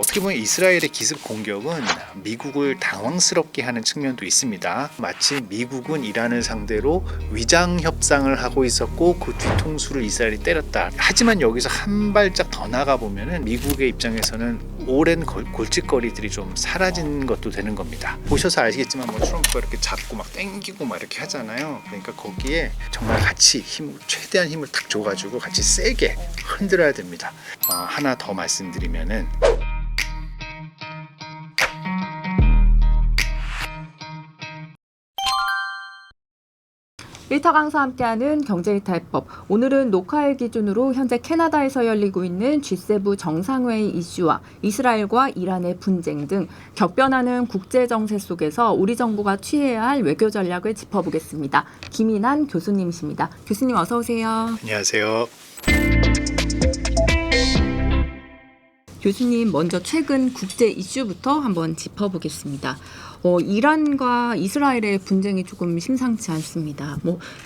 어떻게 보면 이스라엘의 기습 공격은 미국을 당황스럽게 하는 측면도 있습니다. 마치 미국은 이란을 상대로 위장 협상을 하고 있었고 그 뒤통수를 이스라엘이 때렸다. 하지만 여기서 한 발짝 더 나가 보면은 미국의 입장에서는 오랜 골칫거리들이 좀 사라진 것도 되는 겁니다. 보셔서 아시겠지만 뭐 트럼프가 이렇게 잡고 막 땡기고 막 이렇게 하잖아요. 그러니까 거기에 정말 같이 최대한 힘을 탁 줘가지고 같이 세게 흔들어야 됩니다. 하나 더 말씀드리면은 일타 강사 함께하는 경제일탈법. 오늘은 녹화일 기준으로 현재 캐나다에서 열리고 있는 G7 정상회의 이슈와 이스라엘과 이란의 분쟁 등 격변하는 국제 정세 속에서 우리 정부가 취해야 할 외교 전략을 짚어보겠습니다. 김인환 교수님이십니다. 교수님 어서 오세요. 안녕하세요. 교수님 먼저 최근 국제 이슈부터 한번 짚어보겠습니다. 이란과 이스라엘의 분쟁이 조금 심상치 않습니다.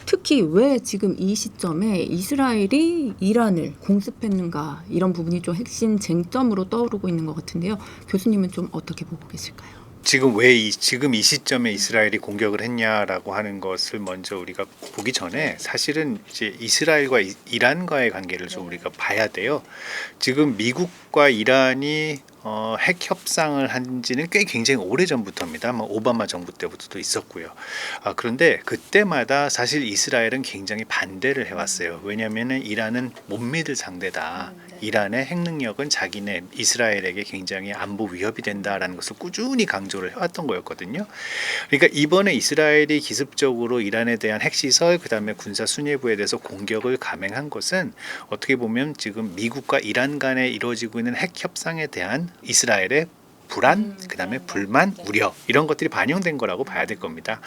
특히 왜 지금 이 시점에 이스라엘이 이란을 공습했는가 이런 부분이 좀 핵심 쟁점으로 떠오르고 있는 것 같은데요. 교수님은 좀 어떻게 보고 계실까요? 지금 왜 지금 이 시점에 이스라엘이 공격을 했냐라고 하는 것을 먼저 우리가 보기 전에 사실은 이제 이스라엘과 이란과의 관계를 좀 우리가 봐야 돼요. 지금 미국과 이란이 핵 협상을 한 지는 꽤 굉장히 오래 전부터입니다. 오바마 정부 때부터도 있었고요. 그런데 그때마다 사실 이스라엘은 굉장히 반대를 해왔어요. 왜냐하면 이란은 못 믿을 상대다. 이란의 핵 능력은 자기네 이스라엘에게 굉장히 안보 위협이 된다라는 것을 꾸준히 강조를 해왔던 거였거든요. 그러니까 이번에 이스라엘이 기습적으로 이란에 대한 핵시설 그다음에 군사 수뇌부에 대해서 공격을 감행한 것은 어떻게 보면 지금 미국과 이란 간에 이루어지고 있는 핵 협상에 대한 이스라엘의 불안, 그다음에 불만, 우려 이런 것들이 반영된 거라고 봐야 될 겁니다.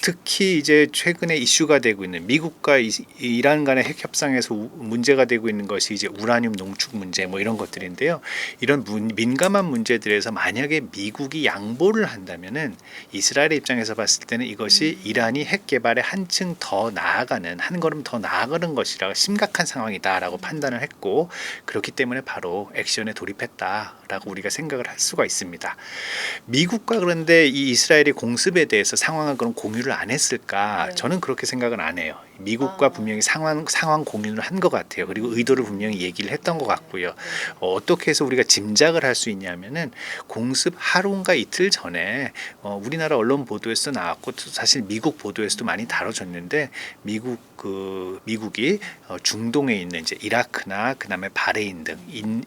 특히 이제 최근에 이슈가 되고 있는 미국과 이란 간의 핵 협상에서 문제가 되고 있는 것이 이제 우라늄 농축 문제 이런 것들인데요. 이런 민감한 문제들에서 만약에 미국이 양보를 한다면은 이스라엘의 입장에서 봤을 때는 이것이 이란이 핵 개발에 한층 더 나아가는 한 걸음 더 나아가는 것이라 심각한 상황이다라고 판단을 했고 그렇기 때문에 바로 액션에 돌입했다라고 우리가 생각을 할 수가 있습니다. 미국과 그런데 이 이스라엘의 공습에 대해서 상황을 그럼 공유를 안 했을까? 저는 그렇게 생각은 안 해요. 미국과 분명히 상황 공유를 한 것 같아요. 그리고 의도를 분명히 얘기를 했던 것 같고요. 어떻게 해서 우리가 짐작을 할 수 있냐면은 공습 하루인가 이틀 전에 우리나라 언론 보도에서 나왔고 사실 미국 보도에서도 많이 다뤄졌는데 미국이 중동에 있는 이제 이라크나 그다음에 바레인 등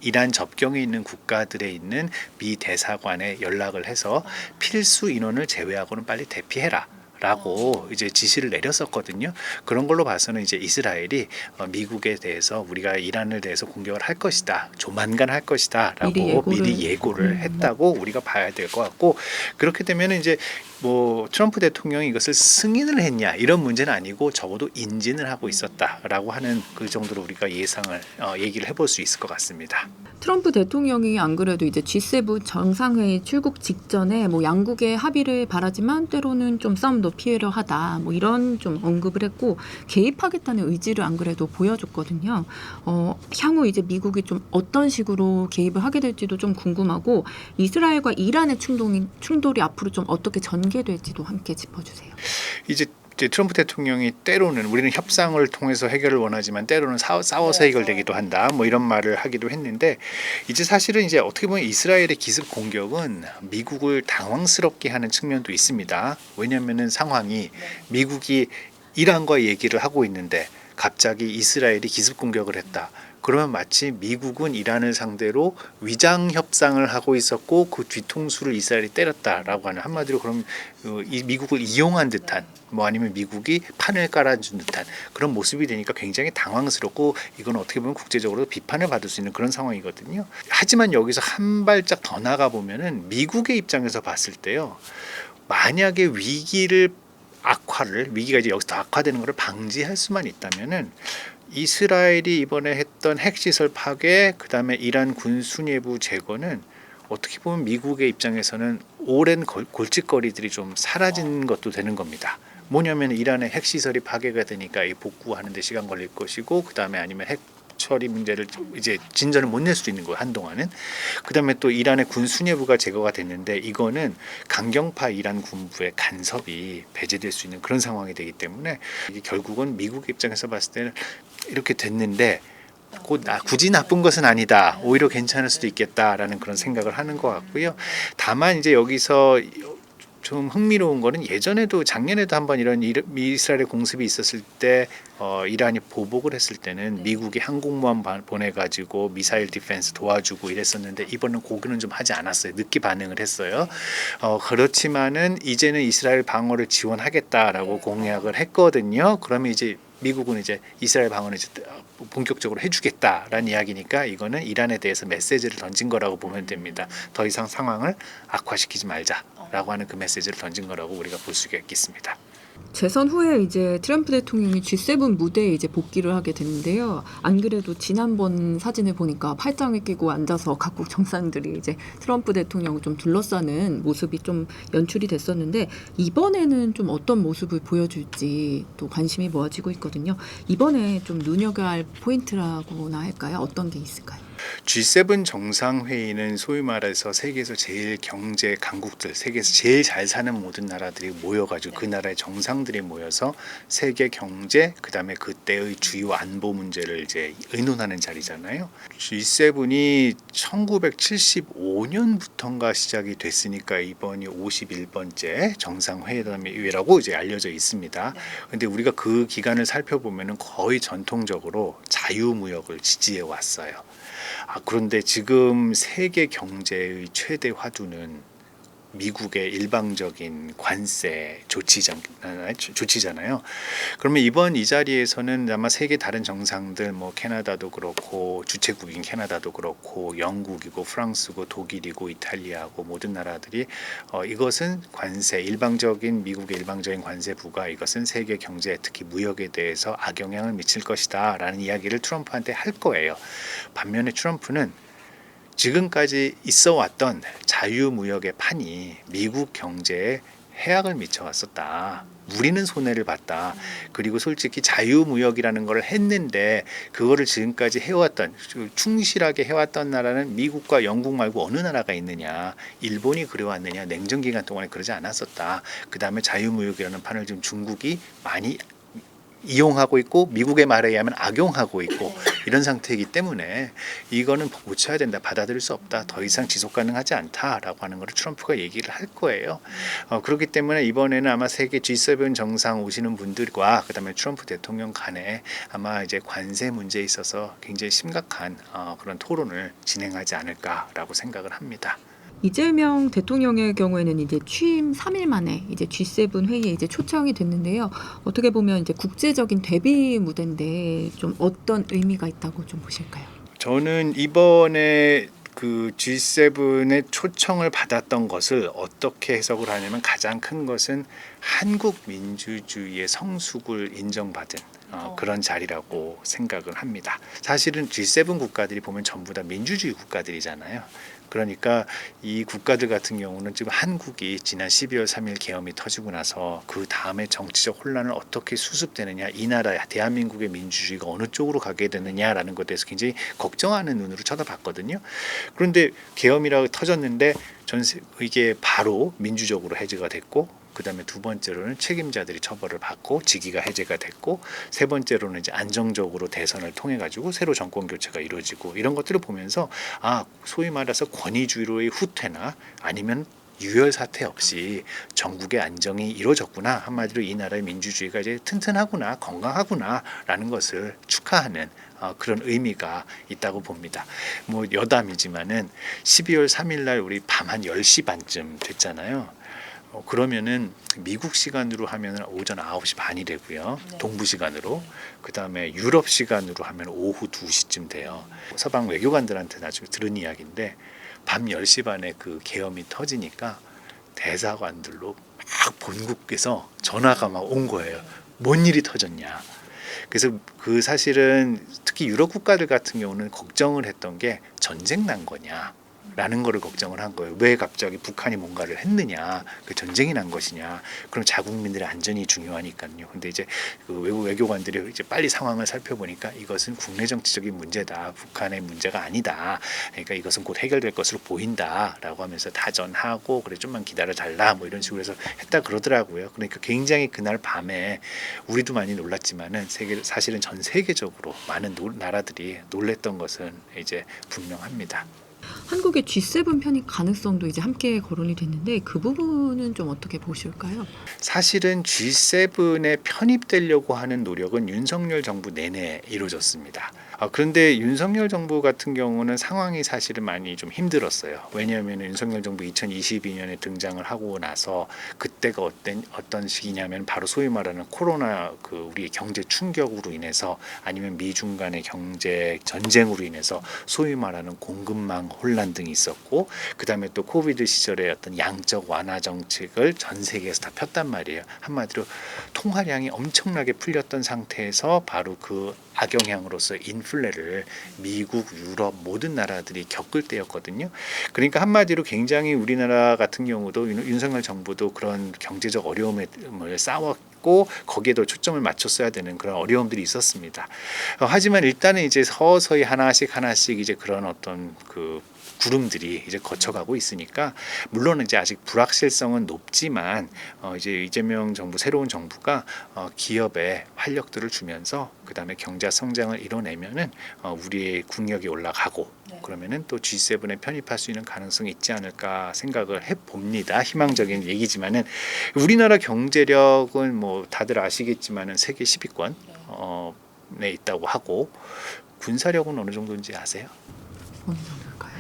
이란 접경에 있는 국가들에 있는 미 대사관에 연락을 해서 필수 인원을 제외하고는 빨리 대피해라. 라고 이제 지시를 내렸었거든요. 그런 걸로 봐서는 이제 이스라엘이 미국에 대해서 우리가 이란을 대해서 공격을 할 것이다. 조만간 할 것이다라고 미리 예고를 했다고 우리가 봐야 될 것 같고 그렇게 되면 이제 트럼프 대통령이 이것을 승인을 했냐 이런 문제는 아니고 적어도 인진을 하고 있었다라고 하는 그 정도로 우리가 얘기를 해볼 수 있을 것 같습니다. 트럼프 대통령이 안 그래도 이제 G7 정상회의 출국 직전에 양국의 합의를 바라지만 때로는 좀 싸움도 피해려 하다 이런 좀 언급을 했고 개입하겠다는 의지를 안 그래도 보여줬거든요. 향후 이제 미국이 좀 어떤 식으로 개입을 하게 될지도 좀 궁금하고 이스라엘과 이란의 충돌이 앞으로 좀 어떻게 전개될지도 함께 짚어주세요. 이제 트럼프 대통령이 때로는 우리는 협상을 통해서 해결을 원하지만 때로는 싸워서 해결되기도 한다. 이런 말을 하기도 했는데 이제 사실은 이제 어떻게 보면 이스라엘의 기습 공격은 미국을 당황스럽게 하는 측면도 있습니다. 왜냐하면은 상황이 미국이 이란과 얘기를 하고 있는데 갑자기 이스라엘이 기습 공격을 했다. 그러면 마치 미국은 이란을 상대로 위장 협상을 하고 있었고 그 뒤통수를 이스라엘이 때렸다라고 하는 한마디로 그럼 미국을 이용한 듯한 아니면 미국이 판을 깔아준 듯한 그런 모습이 되니까 굉장히 당황스럽고 이건 어떻게 보면 국제적으로 비판을 받을 수 있는 그런 상황이거든요. 하지만 여기서 한 발짝 더 나가 보면은 미국의 입장에서 봤을 때요. 만약에 위기가 이제 여기서 더 악화되는 것을 방지할 수만 있다면은 이스라엘이 이번에 했던 핵시설 파괴, 그다음에 이란 군 수뇌부 제거는 어떻게 보면 미국의 입장에서는 오랜 골칫거리들이 좀 사라진 것도 되는 겁니다. 뭐냐면 이란의 핵시설이 파괴가 되니까 이 복구하는 데 시간 걸릴 것이고 그다음에 아니면 핵 처리 문제를 이제 진전을 못 낼 수도 있는 거예요. 한동안은. 그다음에 또 이란의 군 수뇌부가 제거가 됐는데 이거는 강경파 이란 군부의 간섭이 배제될 수 있는 그런 상황이 되기 때문에 이게 결국은 미국 입장에서 봤을 때는 이렇게 됐는데 굳이 나쁜 것은 아니다. 오히려 괜찮을 수도 있겠다라는 그런 생각을 하는 것 같고요. 다만 이제 여기서 좀 흥미로운 거는 예전에도 작년에도 한번 이런 이스라엘의 공습이 있었을 때 이란이 보복을 했을 때는 미국이 항공모함 보내가지고 미사일 디펜스 도와주고 이랬었는데 이번은 고기는 좀 하지 않았어요. 늦게 반응을 했어요. 그렇지만은 이제는 이스라엘 방어를 지원하겠다라고 공약을 했거든요. 그러면 이제 미국은 이제 이스라엘 방어를 이제 본격적으로 해주겠다라는 이야기니까 이거는 이란에 대해서 메시지를 던진 거라고 보면 됩니다. 더 이상 상황을 악화시키지 말자라고 하는 그 메시지를 던진 거라고 우리가 볼 수가 있겠습니다. 재선 후에 이제 트럼프 대통령이 G7 무대에 이제 복귀를 하게 됐는데요. 안 그래도 지난번 사진을 보니까 팔짱을 끼고 앉아서 각국 정상들이 이제 트럼프 대통령을 좀 둘러싸는 모습이 좀 연출이 됐었는데 이번에는 좀 어떤 모습을 보여줄지 또 관심이 모아지고 있거든요. 이번에 좀 눈여겨야 할 포인트라고나 할까요? 어떤 게 있을까요? G7 정상회의는 소위 말해서 세계에서 제일 경제 강국들, 세계에서 제일 잘 사는 모든 나라들이 모여가지고 그 나라의 정상들이 모여서 세계 경제, 그다음에 그때의 주요 안보 문제를 이제 의논하는 자리잖아요. G7이 1975년부터인가 시작이 됐으니까 이번이 51번째 정상회의라고 이제 알려져 있습니다. 근데 우리가 그 기간을 살펴보면은 거의 전통적으로 자유무역을 지지해 왔어요. 그런데 지금 세계 경제의 최대 화두는 미국의 일방적인 관세 조치잖아요. 그러면 이번 이 자리에서는 아마 세계 다른 정상들 뭐 캐나다도 그렇고 주최국인 캐나다도 그렇고 영국이고 프랑스고 독일이고 이탈리아고 모든 나라들이 이것은 관세 미국의 일방적인 관세 부과 이것은 세계 경제 특히 무역에 대해서 악영향을 미칠 것이다라는 이야기를 트럼프한테 할 거예요. 반면에 트럼프는 지금까지 있어 왔던 자유무역의 판이 미국 경제에 해악을 미쳐왔었다. 우리는 손해를 봤다. 그리고 솔직히 자유무역이라는 걸 했는데 그거를 지금까지 해왔던 충실하게 해왔던 나라는 미국과 영국 말고 어느 나라가 있느냐. 일본이 그래왔느냐. 냉전기간 동안에 그러지 않았었다. 그 다음에 자유무역이라는 판을 지금 중국이 많이 이용하고 있고 미국의 말에 의하면 악용하고 있고 이런 상태이기 때문에 이거는 고쳐야 된다. 받아들일 수 없다. 더 이상 지속 가능하지 않다라고 하는 걸 트럼프가 얘기를 할 거예요. 그렇기 때문에 이번에는 아마 세계 G7 정상 오시는 분들과 그다음에 트럼프 대통령 간에 아마 이제 관세 문제에 있어서 굉장히 심각한 그런 토론을 진행하지 않을까라고 생각을 합니다. 이재명 대통령의 경우에는 이제 취임 3일 만에 이제 G7 회의에 이제 초청이 됐는데요. 어떻게 보면 이제 국제적인 대비 무대인데 좀 어떤 의미가 있다고 좀 보실까요? 저는 이번에 그 G7의 초청을 받았던 것을 어떻게 해석을 하냐면 가장 큰 것은 한국 민주주의의 성숙을 인정받은 그런 자리라고 생각을 합니다. 사실은 G7 국가들이 보면 전부 다 민주주의 국가들이잖아요. 그러니까 이 국가들 같은 경우는 지금 한국이 지난 12월 3일 계엄이 터지고 나서 그 다음에 정치적 혼란을 어떻게 수습되느냐, 이 나라 대한민국의 민주주의가 어느 쪽으로 가게 되느냐라는 것에 대해서 굉장히 걱정하는 눈으로 쳐다봤거든요. 그런데 계엄이라고 터졌는데 이게 바로 민주적으로 해제가 됐고, 그 다음에 두 번째로는 책임자들이 처벌을 받고 직위가 해제가 됐고, 세 번째로는 이제 안정적으로 대선을 통해 가지고 새로 정권 교체가 이루어지고, 이런 것들을 보면서 소위 말해서 권위주의로의 후퇴나 아니면 유혈 사태 없이 전국의 안정이 이루어졌구나, 한마디로 이 나라의 민주주의가 이제 튼튼하구나, 건강하구나라는 것을 축하하는 그런 의미가 있다고 봅니다. 뭐 여담이지만은 12월 3일 날 우리 밤 한 10시 반쯤 됐잖아요. 그러면은 미국 시간으로 하면 오전 9시 반이 되고요. 네. 동부 시간으로. 그다음에 유럽 시간으로 하면 오후 2시쯤 돼요. 서방 외교관들한테 나중에 들은 이야기인데 밤 10시 반에 그 계엄이 터지니까 대사관들로 막 본국에서 전화가 막 온 거예요. 뭔 일이 터졌냐. 그래서 그 사실은 특히 유럽 국가들 같은 경우는 걱정을 했던 게 전쟁 난 거냐. 라는 거를 걱정을 한 거예요. 왜 갑자기 북한이 뭔가를 했느냐, 그 전쟁이 난 것이냐. 그럼 자국민들의 안전이 중요하니까요. 근데 이제 그 외교관들이 이제 빨리 상황을 살펴보니까 이것은 국내 정치적인 문제다, 북한의 문제가 아니다. 그러니까 이것은 곧 해결될 것으로 보인다라고 하면서 다전하고 그래 좀만 기다려 달라 뭐 이런 식으로 해서 했다 그러더라고요. 그러니까 굉장히 그날 밤에 우리도 많이 놀랐지만은 사실은 전 세계적으로 많은 나라들이 놀랬던 것은 이제 분명합니다. 한국의 G7 편입 가능성도 이제 함께 거론이 됐는데 그 부분은 좀 어떻게 보실까요? 사실은 G7에 편입되려고 하는 노력은 윤석열 정부 내내 이루어졌습니다. 그런데 윤석열 정부 같은 경우는 상황이 사실은 많이 좀 힘들었어요. 왜냐하면 윤석열 정부 2022년에 등장을 하고 나서 그때가 어떤 시기냐면 바로 소위 말하는 코로나 우리의 경제 충격으로 인해서 아니면 미중 간의 경제 전쟁으로 인해서 소위 말하는 공급망 혼란 등이 있었고 그다음에 또 코비드 시절에 어떤 양적 완화 정책을 전 세계에서 다 폈단 말이에요. 한마디로 통화량이 엄청나게 풀렸던 상태에서 바로 그 악영향으로서 인플레를 미국, 유럽 모든 나라들이 겪을 때였거든요. 그러니까 한마디로 굉장히 우리나라 같은 경우도 윤석열 정부도 그런 경제적 어려움을 싸웠고 거기에도 초점을 맞췄어야 되는 그런 어려움들이 있었습니다. 하지만 일단은 이제 서서히 하나씩 이제 그런 어떤 구름들이 이제 거쳐가고 있으니까 물론 이제 아직 불확실성은 높지만 이제 이재명 정부 새로운 정부가 기업에 활력들을 주면서 그다음에 경제 성장을 이뤄내면은 우리의 국력이 올라가고 그러면은 또 G7에 편입할 수 있는 가능성이 있지 않을까 생각을 해봅니다. 희망적인 얘기지만은 우리나라 경제력은 뭐 다들 아시겠지만은 세계 10위권에 있다고 하고 군사력은 어느 정도인지 아세요? 어느 정도일까요?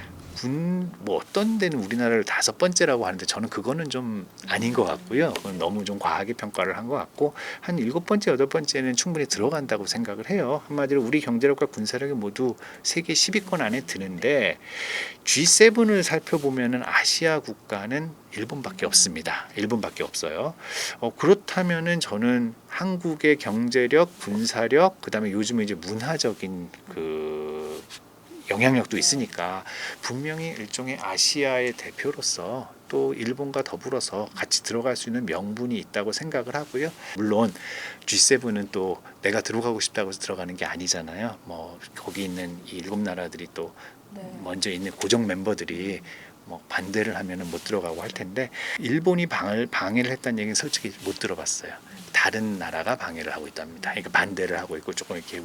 뭐 어떤 데는 우리나라를 5번째라고 하는데 저는 그거는 좀 아닌 것 같고요. 그건 너무 좀 과하게 평가를 한 것 같고 한 7번째, 8번째는 충분히 들어간다고 생각을 해요. 한마디로 우리 경제력과 군사력이 모두 세계 10위권 안에 드는데 G7을 살펴보면은 아시아 국가는 일본밖에 없습니다. 일본밖에 없어요. 그렇다면은 저는 한국의 경제력, 군사력, 그다음에 요즘에 이제 문화적인 영향력도 있으니까 분명히 일종의 아시아의 대표로서 또 일본과 더불어서 같이 들어갈 수 있는 명분이 있다고 생각을 하고요. 물론 G7은 또 내가 들어가고 싶다고 해서 들어가는 게 아니잖아요. 뭐 거기 있는 이 7나라들이 또 먼저 있는 고정 멤버들이 뭐 반대를 하면은 못 들어가고 할 텐데 일본이 방해를 했다는 얘기는 솔직히 못 들어봤어요. 다른 나라가 방해를 하고 있답니다. 그러니까 반대를 하고 있고 조금 이렇게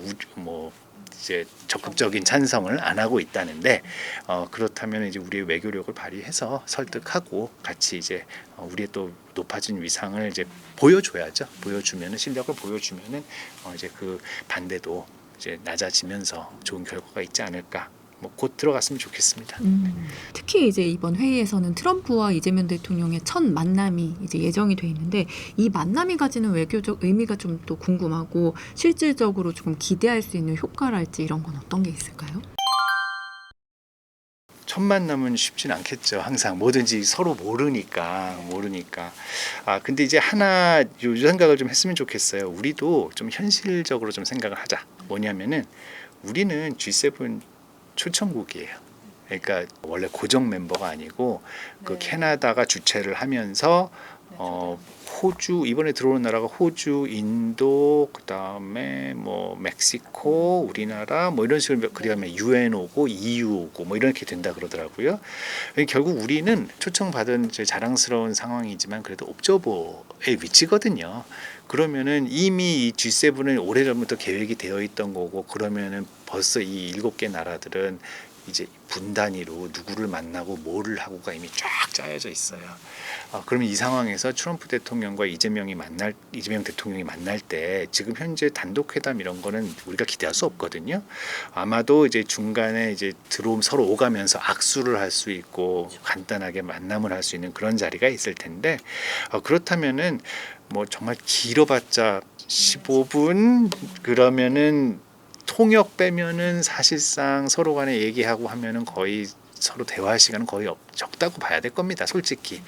이제 적극적인 찬성을 안 하고 있다는데 그렇다면 이제 우리의 외교력을 발휘해서 설득하고 같이 이제 우리의 또 높아진 위상을 이제 보여줘야죠. 보여주면은 실력을 보여주면은 이제 그 반대도 이제 낮아지면서 좋은 결과가 있지 않을까. 뭐 곧 들어갔으면 좋겠습니다. 특히 이제 이번 회의에서는 트럼프와 이재명 대통령의 첫 만남이 이제 예정이 돼 있는데 이 만남이 가지는 외교적 의미가 좀 또 궁금하고 실질적으로 조금 기대할 수 있는 효과랄지 이런 건 어떤 게 있을까요? 첫 만남은 쉽진 않겠죠. 항상 뭐든지 서로 모르니까. 근데 이제 하나 요 생각을 좀 했으면 좋겠어요. 우리도 좀 현실적으로 좀 생각을 하자. 뭐냐면은 우리는 G7 초청국이에요. 그러니까 원래 고정 멤버가 아니고 그 캐나다가 주최를 하면서 호주 이번에 들어오는 나라가 호주, 인도, 그다음에 뭐 멕시코, 우리나라 뭐 이런 식으로 그다음에 UN 오고 EU 오고 뭐 이렇게 된다 그러더라고요. 결국 우리는 초청받은 자랑스러운 상황이지만 그래도 옵저버의 위치거든요. 그러면은 이미 이 G7은 오래전부터 계획이 되어 있던 거고 그러면은 벌써 이 7개 나라들은 이제 분단위로 누구를 만나고 뭐를 하고가 이미 쫙 짜여져 있어요. 그러면 이 상황에서 트럼프 대통령과 이재명 대통령이 만날 때 지금 현재 단독 회담 이런 거는 우리가 기대할 수 없거든요. 아마도 이제 중간에 이제 서로 오가면서 악수를 할 수 있고 간단하게 만남을 할 수 있는 그런 자리가 있을 텐데 그렇다면은 뭐 정말 길어봤자 15분 그러면은 통역 빼면은 사실상 서로 간에 얘기하고 하면은 거의 서로 대화할 시간은 거의 적다고 봐야 될 겁니다. 솔직히.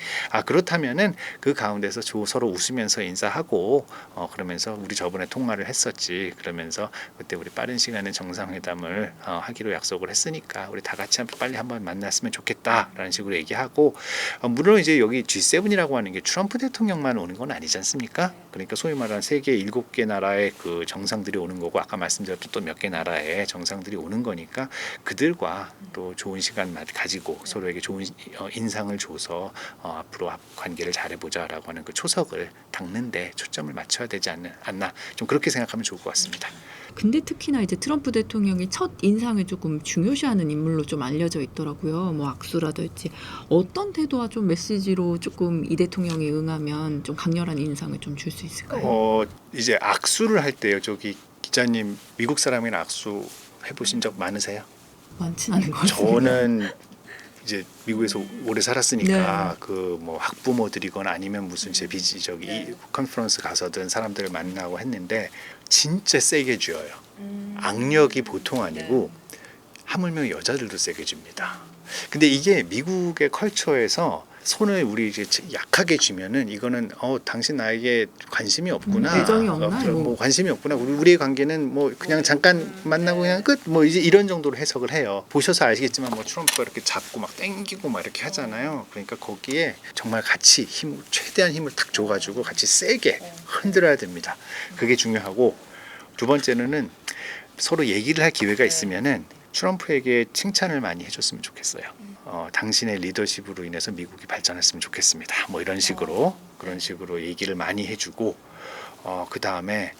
그렇다면은 그 가운데서 서로 웃으면서 인사하고 그러면서 우리 저번에 통화를 했었지. 그러면서 그때 우리 빠른 시간에 정상회담을 하기로 약속을 했으니까 우리 다 같이 빨리 한번 만났으면 좋겠다라는 식으로 얘기하고 물론 이제 여기 G7이라고 하는 게 트럼프 대통령만 오는 건 아니지 않습니까? 그러니까 소위 말하는 세계 7개 나라의 그 정상들이 오는 거고 아까 말씀드렸던 또 몇 개 나라의 정상들이 오는 거니까 그들과 또 좋은 시간 가지고 서로에게 좋은 인상을 줘서 앞으로 관계를 잘해보자라고 하는 그 초석을 닦는데 초점을 맞춰야 되지 않나 좀 그렇게 생각하면 좋을 것 같습니다. 근데 특히나 이제 트럼프 대통령이 첫 인상을 조금 중요시하는 인물로 좀 알려져 있더라고요. 뭐 악수라든지 어떤 태도와 좀 메시지로 조금 이 대통령이 응하면 좀 강렬한 인상을 좀 줄 수 있을까요? 이제 악수를 할 때요. 저기 기자님 미국 사람이랑 악수 해보신 적 많으세요? 많진 않은 것 같아요. 저는 이제 미국에서 오래 살았으니까 그 뭐 학부모들이거나 아니면 무슨 제 저기 컨퍼런스 가서든 사람들을 만나고 했는데 진짜 세게 쥐어요. 악력이 보통 아니고 하물며 여자들도 세게 줍니다. 근데 이게 미국의 컬처에서 손을 우리 이제 약하게 쥐면은 이거는 당신 나에게 관심이 없구나. 애정이 없나? 뭐 관심이 없구나. 우리의 관계는 뭐 그냥 잠깐 만나고 그냥 끝. 뭐 이제 이런 정도로 해석을 해요. 보셔서 아시겠지만 뭐 트럼프가 이렇게 잡고 막 땡기고 막 이렇게 하잖아요. 그러니까 거기에 정말 같이 최대한 힘을 딱 줘가지고 같이 세게 흔들어야 됩니다. 그게 중요하고 두 번째는 서로 얘기를 할 기회가 있으면은 트럼프에게 칭찬을 많이 해줬으면 좋겠어요. 당신의 리더십으로 인해서 미국이 발전했으면 좋겠습니다. 뭐 이런 식으로 그런 식으로 얘기를 많이 해주고 그 다음에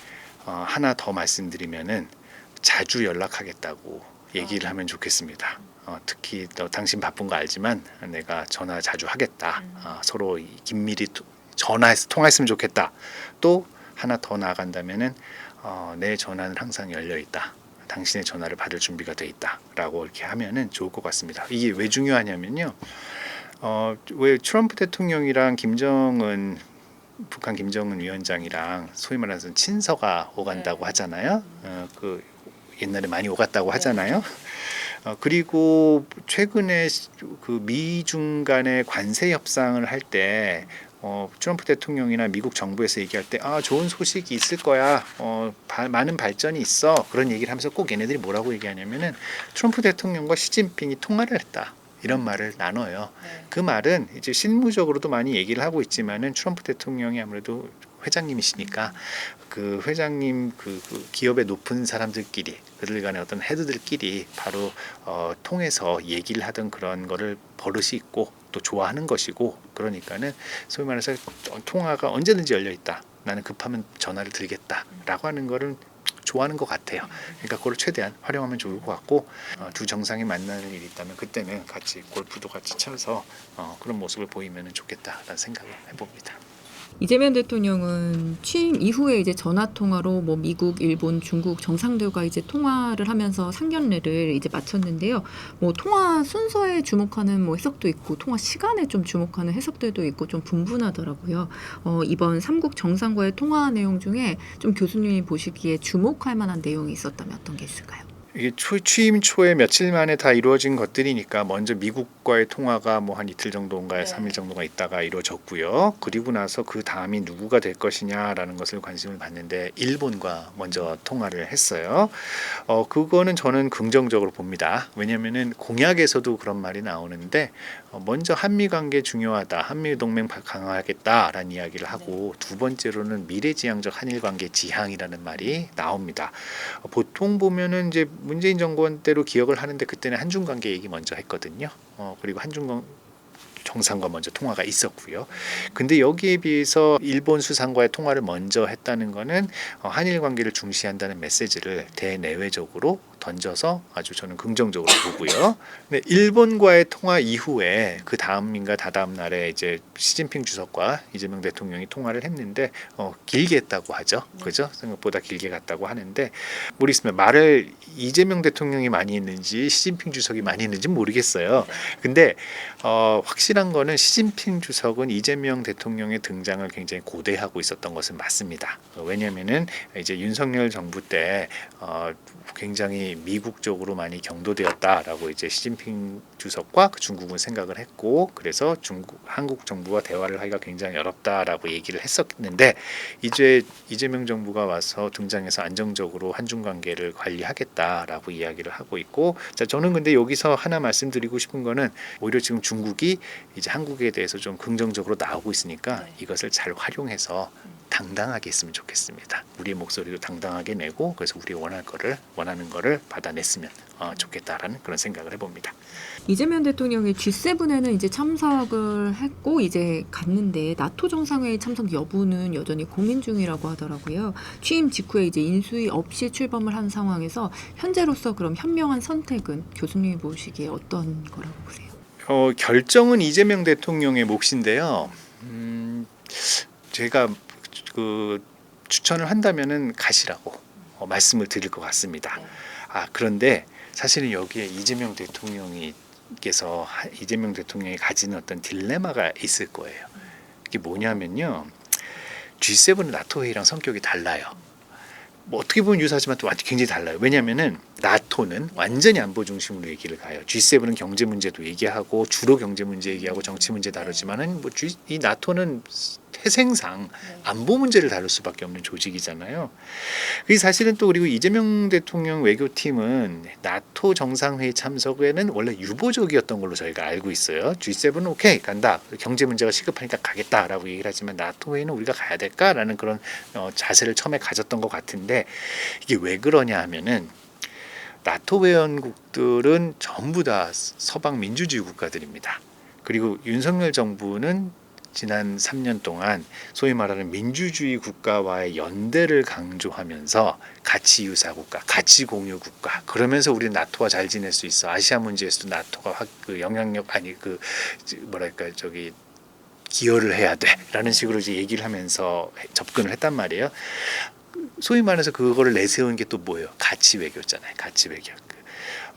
하나 더 말씀드리면은 자주 연락하겠다고 얘기를 하면 좋겠습니다. 특히 당신 바쁜 거 알지만 내가 전화 자주 하겠다. 서로 긴밀히 전화해서 통화했으면 좋겠다. 또 하나 더 나아간다면은 내 전화는 항상 열려 있다. 당신의 전화를 받을 준비가 돼 있다라고 이렇게 하면은 좋을 것 같습니다. 이게 왜 중요하냐면요. 왜 트럼프 대통령이랑 북한 김정은 위원장이랑 소위 말해서 친서가 오간다고 하잖아요. 그 옛날에 많이 오갔다고 하잖아요. 그리고 최근에 그 미중 간의 관세 협상을 할 때 트럼프 대통령이나 미국 정부에서 얘기할 때 좋은 소식이 있을 거야. 많은 발전이 있어. 그런 얘기를 하면서 꼭 얘네들이 뭐라고 얘기하냐면은 트럼프 대통령과 시진핑이 통화를 했다. 이런 말을 나눠요. 그 말은 이제 실무적으로도 많이 얘기를 하고 있지만은 트럼프 대통령이 아무래도 회장님이시니까 그 회장님 그 기업의 높은 사람들끼리 그들 간의 어떤 헤드들끼리 바로 통해서 얘기를 하던 그런 거를 버릇이 있고 또 좋아하는 것이고 그러니까는 소위 말해서 통화가 언제든지 열려 있다. 나는 급하면 전화를 드리겠다라고 하는 거를 좋아하는 것 같아요. 그러니까 그걸 최대한 활용하면 좋을 것 같고 두 정상이 만나는 일이 있다면 그때는 같이 골프도 같이 쳐서 그런 모습을 보이면 좋겠다라는 생각을 해봅니다. 이재명 대통령은 취임 이후에 이제 전화 통화로 뭐 미국, 일본, 중국 정상들과 이제 통화를 하면서 상견례를 이제 마쳤는데요. 뭐 통화 순서에 주목하는 뭐 해석도 있고 통화 시간에 좀 주목하는 해석들도 있고 좀 분분하더라고요. 이번 삼국 정상과의 통화 내용 중에 좀 교수님이 보시기에 주목할 만한 내용이 있었다면 어떤 게 있을까요? 이게 취임 초에 며칠 만에 다 이루어진 것들이니까 먼저 미국과의 통화가 뭐 한 이틀 정도인가 3일 정도가 있다가 이루어졌고요. 그리고 나서 그 다음이 누구가 될 것이냐라는 것을 관심을 받는데 일본과 먼저 통화를 했어요. 그거는 저는 긍정적으로 봅니다. 왜냐하면은 공약에서도 그런 말이 나오는데 먼저 한미 관계 중요하다. 한미 동맹 강화하겠다라는 이야기를 하고 두 번째로는 미래지향적 한일 관계 지향이라는 말이 나옵니다. 보통 보면은 이제 문재인 정권 때로 기억을 하는데 그때는 한중 관계 얘기 먼저 했거든요. 그리고 한중 정상과 먼저 통화가 있었고요. 근데 여기에 비해서 일본 수상과의 통화를 먼저 했다는 거는 한일 관계를 중시한다는 메시지를 대내외적으로 던져서 아주 저는 긍정적으로 보고요. 근데 일본과의 통화 이후에 그 다음인가 다다음 날에 이제 시진핑 주석과 이재명 대통령이 통화를 했는데 길게 했다고 하죠. 그죠? 생각보다 길게 갔다고 하는데 모르겠습니다. 말을 이재명 대통령이 많이 했는지 시진핑 주석이 많이 했는지 모르겠어요. 근데 확실한 거는 시진핑 주석은 이재명 대통령의 등장을 굉장히 고대하고 있었던 것은 맞습니다. 왜냐하면은 이제 윤석열 정부 때 굉장히 대통령이 미국 쪽으로 많이 경도되었다라고 이제 시진핑 주석과 중국은 생각을 했고, 그래서 한국 정부와 대화를 하기가 굉장히 어렵다라고 얘기를 했었는데, 이제 이재명 정부가 와서 등장해서 안정적으로 한중 관계를 관리하겠다라고 이야기를 하고 있고, 자, 저는 근데 여기서 하나 말씀드리고 싶은 거는 오히려 지금 중국이 이제 한국에 대해서 좀 긍정적으로 나오고 있으니까 이것을 잘 활용해서 당당하게 했으면 좋겠습니다. 우리의 목소리도 당당하게 내고, 그래서 우리 원하는 거를 받아냈으면 좋겠다라는 그런 생각을 해봅니다. 이재명 대통령이 G7에는 이제 참석을 했고 이제 갔는데 나토 정상회의 참석 여부는 여전히 고민 중이라고 하더라고요. 취임 직후에 이제 인수위 없이 출범을 한 상황에서 현재로서 그럼 현명한 선택은 교수님이 보시기에 어떤 거라고 보세요? 결정은 이재명 대통령의 몫인데요. 제가 추천을 한다면은 가시라고 말씀을 드릴 것 같습니다. 그런데 사실은 여기에 이재명 대통령이 가지는 어떤 딜레마가 있을 거예요. 이게 뭐냐면요, G7은 나토 회의랑 성격이 달라요. 뭐 어떻게 보면 유사하지만 또 굉장히 달라요. 왜냐하면은 나토는 완전히 안보 중심으로 얘기를 가요. G7은 경제 문제도 얘기하고 주로 경제 문제 얘기하고 정치 문제 다루지만은 이 나토는 태생상 안보 문제를 다룰 수밖에 없는 조직이잖아요. 그게 사실은 또 그리고 이재명 대통령 외교팀은 나토 정상회의 참석에는 원래 유보적이었던 걸로 저희가 알고 있어요. G7은 오케이 간다. 경제 문제가 시급하니까 가겠다라고 얘기를 하지만 나토 회의는 우리가 가야 될까라는 그런 자세를 처음에 가졌던 것 같은데, 이게 왜 그러냐 하면은 나토 회원국들은 전부 다 서방 민주주의 국가들입니다. 그리고 윤석열 정부는 지난 3년 동안 소위 말하는 민주주의 국가와의 연대를 강조하면서 가치 유사 국가, 가치 공유 국가, 그러면서 우리 나토와 잘 지낼 수 있어. 아시아 문제에서도 나토가 영향력 기여를 해야 돼라는 식으로 이제 얘기를 하면서 접근을 했단 말이에요. 소위 말해서 그거를 내세운 게 또 뭐예요? 가치 외교잖아요. 가치 외교.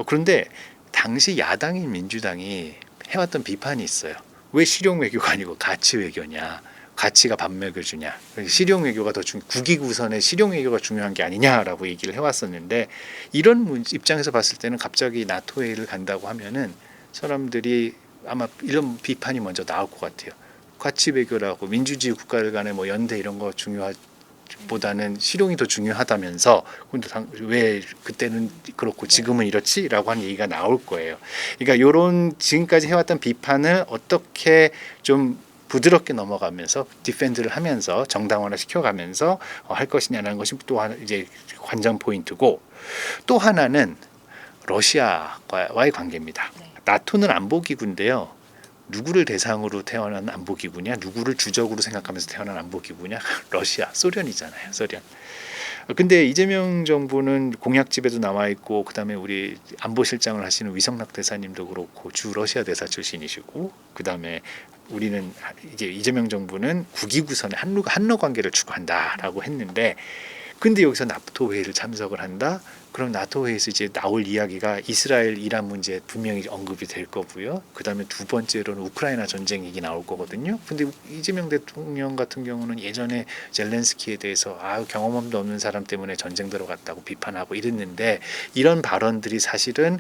그런데 당시 야당인 민주당이 해왔던 비판이 있어요. 왜 실용 외교가 아니고 가치 외교냐? 가치가 밥 먹여주냐? 실용 외교가 더 국익 우선의 실용 외교가 중요한 게 아니냐라고 얘기를 해왔었는데, 이런 입장에서 봤을 때는 갑자기 나토 회의를 간다고 하면은 사람들이 아마 이런 비판이 먼저 나올 것 같아요. 가치 외교라고 민주주의 국가들 간의 뭐 연대 이런 거 보다는 실용이 더 중요하다면서 왜 그때는 그렇고 지금은 이렇지라고 하는 얘기가 나올 거예요. 그러니까 이런 지금까지 해왔던 비판을 어떻게 좀 부드럽게 넘어가면서 디펜드를 하면서 정당화를 시켜가면서 할 것이냐는 것이 또 하나 이제 관전 포인트고, 또 하나는 러시아와의 관계입니다. 나토는 안보기구인데요. 누구를 대상으로 태어난 안보기구냐, 누구를 주적으로 생각하면서 태어난 안보기구냐, 러시아, 소련이잖아요. 소련. 근데 이재명 정부는 공약집에도 나와 있고, 그다음에 우리 안보실장을 하시는 위성락 대사님도 그렇고 주 러시아 대사 출신이시고, 그다음에 우리는 이제 이재명 정부는 국익우선의 한러 관계를 추구한다라고 했는데, 근데 여기서 나토 회의를 참석을 한다? 그럼 나토 회의에서 이제 나올 이야기가 이스라엘 이란 문제 분명히 언급이 될 거고요. 그다음에 두 번째로는 우크라이나 전쟁 얘기 나올 거거든요. 근데 이재명 대통령 같은 경우는 예전에 젤렌스키에 대해서 경험도 없는 사람 때문에 전쟁 들어갔다고 비판하고 이랬는데, 이런 발언들이 사실은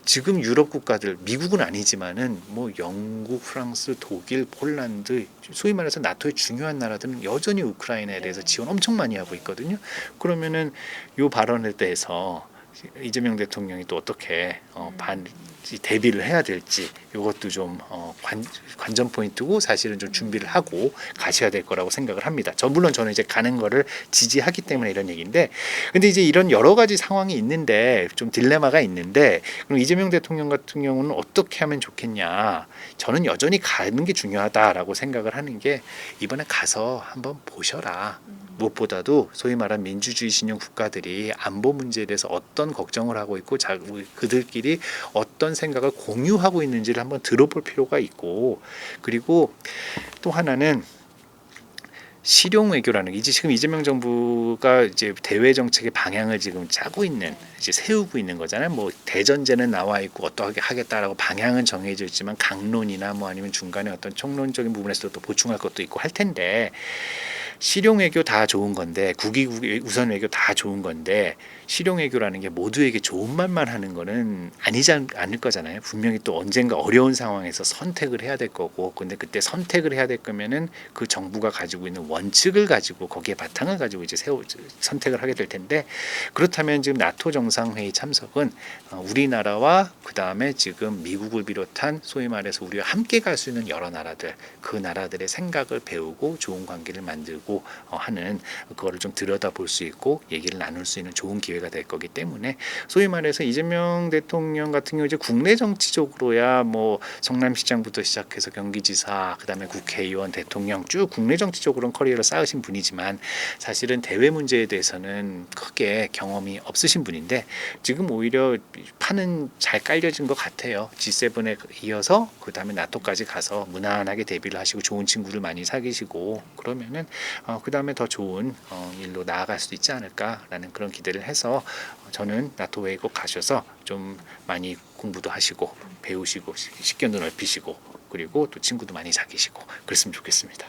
지금 유럽 국가들, 미국은 아니지만은 뭐 영국, 프랑스, 독일, 폴란드, 소위 말해서 나토의 중요한 나라들은 여전히 우크라이나에 대해서 지원 엄청 많이 하고 있거든요. 그러면은 요 발언에 대해서 이재명 대통령이 또 어떻게 대비를 해야 될지, 이것도 좀 관전 포인트고, 사실은 좀 준비를 하고 가셔야 될 거라고 생각을 합니다. 물론 저는 이제 가는 거를 지지하기 때문에 이런 얘기인데, 근데 이제 이런 여러 가지 상황이 있는데, 좀 딜레마가 있는데, 그럼 이재명 대통령 같은 경우는 어떻게 하면 좋겠냐? 저는 여전히 가는 게 중요하다라고 생각을 하는 게, 이번에 가서 한번 보셔라. 무엇보다도 소위 말하는 민주주의 신형 국가들이 안보 문제에 대해서 어떤 걱정을 하고 있고 그들끼리 어떤 생각을 공유하고 있는지를 한번 들어볼 필요가 있고, 그리고 또 하나는 실용 외교라는 게 이제 지금 이재명 정부가 이제 대외 정책의 방향을 지금 짜고 있는, 이제 세우고 있는 거잖아요. 뭐 대전제는 나와 있고 어떻게 하겠다라고 방향은 정해져 있지만 강론이나 뭐 아니면 중간에 어떤 총론적인 부분에서 또 보충할 것도 있고 할 텐데, 실용 외교 다 좋은 건데, 국익 우선 외교 다 좋은 건데, 실용외교라는 게 모두에게 좋은 말만 하는 거는 아니지 않을 거잖아요. 분명히 또 언젠가 어려운 상황에서 선택을 해야 될 거고, 근데 그때 선택을 해야 될 거면은 그 정부가 가지고 있는 원칙을 가지고 거기에 바탕을 가지고 이제 선택을 하게 될 텐데, 그렇다면 지금 나토 정상회의 참석은 우리나라와 그 다음에 지금 미국을 비롯한 소위 말해서 우리와 함께 갈 수 있는 여러 나라들, 그 나라들의 생각을 배우고 좋은 관계를 만들고 하는, 그거를 좀 들여다볼 수 있고 얘기를 나눌 수 있는 좋은 기회가 될 거기 때문에, 소위 말해서 이재명 대통령 같은 경우 이제 국내 정치적으로야 뭐 성남시장부터 시작해서 경기지사, 그다음에 국회의원, 대통령 쭉 국내 정치적으로는 커리어를 쌓으신 분이지만 사실은 대외 문제에 대해서는 크게 경험이 없으신 분인데, 지금 오히려 판은 잘 깔려진 것 같아요. G7에 이어서 그 다음에 나토까지 가서 무난하게 대비를 하시고 좋은 친구를 많이 사귀시고 그러면은 그 다음에 더 좋은 일로 나아갈 수도 있지 않을까라는 그런 기대를 해서, 저는 나토 회의 꼭 가셔서 좀 많이 공부도 하시고 배우시고 식견도 넓히시고 그리고 또 친구도 많이 사귀시고 그랬으면 좋겠습니다.